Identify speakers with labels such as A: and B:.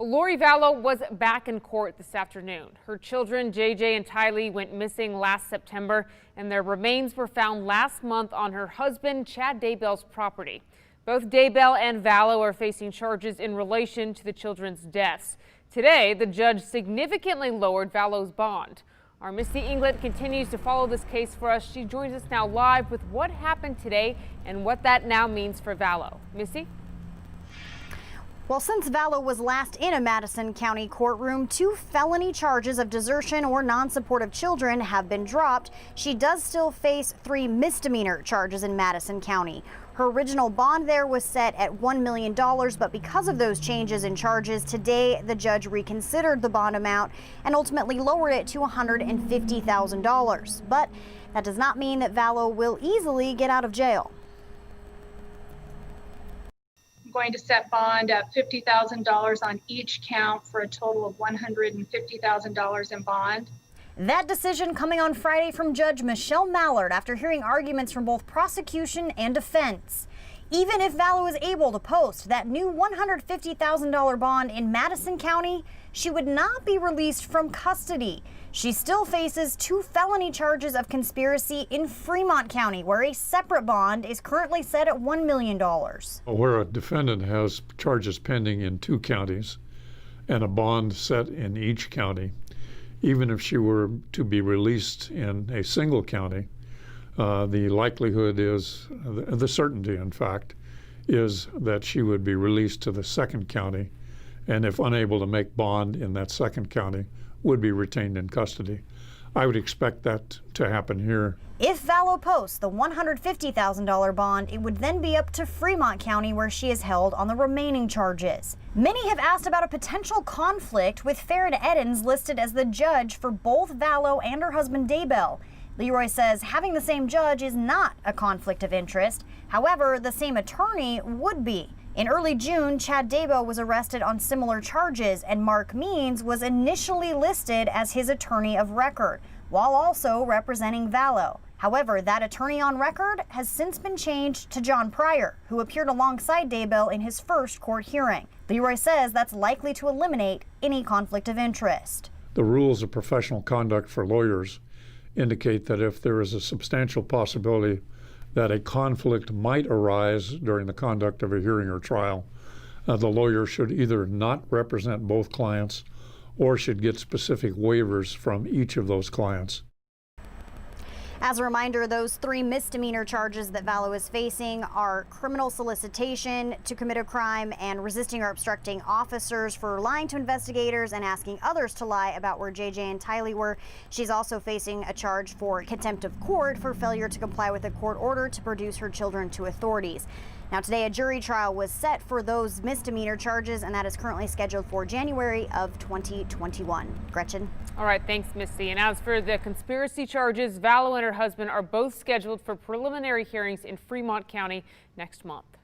A: Lori Vallow was back in court this afternoon. Her children, JJ and Tylee, went missing last September, and their remains were found last month on her husband, Chad Daybell's property. Both Daybell and Vallow are facing charges in relation to the children's deaths. Today, the judge significantly lowered Vallow's bond. Our Missy England continues to follow this case for us. She joins us now live with what happened today and what that now means for Vallow. Missy?
B: Well, since Vallow was last in a Madison County courtroom, 2 felony charges of desertion or non-support children have been dropped. She does still face 3 misdemeanor charges in Madison County. Her original bond there was set at $1 million, but because of those changes in charges, today the judge reconsidered the bond amount and ultimately lowered it to $150,000. But that does not mean that Vallow will easily get out of jail.
C: I'm going to set bond at $50,000 on each count for a total of $150,000 in bond.
B: That decision coming on Friday from Judge Michelle Mallard after hearing arguments from both prosecution and defense. Even if Vallow is able to post that new $150,000 bond in Madison County, she would not be released from custody. She still faces 2 felony charges of conspiracy in Fremont County, where a separate bond is currently set at $1 million.
D: Where a defendant has charges pending in 2 counties and a bond set in each county, even if she were to be released in a single county, the likelihood is, the certainty in fact, is that she would be released to the second county, and if unable to make bond in that second county, would be retained in custody. I would expect that to happen here.
B: If Vallow posts the $150,000 bond, it would then be up to Fremont County, where she is held on the remaining charges. Many have asked about a potential conflict with Farrah Eddins listed as the judge for both Vallow and her husband Daybell. Leroy says having the same judge is not a conflict of interest. However, the same attorney would be. In early June, Chad Daybell was arrested on similar charges, and Mark Means was initially listed as his attorney of record, while also representing Vallow. However, that attorney on record has since been changed to John Pryor, who appeared alongside Daybell in his first court hearing. Leroy says that's likely to eliminate any conflict of interest.
D: The rules of professional conduct for lawyers indicate that if there is a substantial possibility that a conflict might arise during the conduct of a hearing or trial, the lawyer should either not represent both clients or should get specific waivers from each of those clients.
B: As a reminder, those 3 misdemeanor charges that Vallow is facing are criminal solicitation to commit a crime and resisting or obstructing officers for lying to investigators and asking others to lie about where JJ and Tylee were. She's also facing a charge for contempt of court for failure to comply with a court order to produce her children to authorities. Now, today a jury trial was set for those misdemeanor charges, and that is currently scheduled for January of 2021. Gretchen?
A: All right, thanks, Missy. And as for the conspiracy charges, Vallow and her husband are both scheduled for preliminary hearings in Fremont County next month.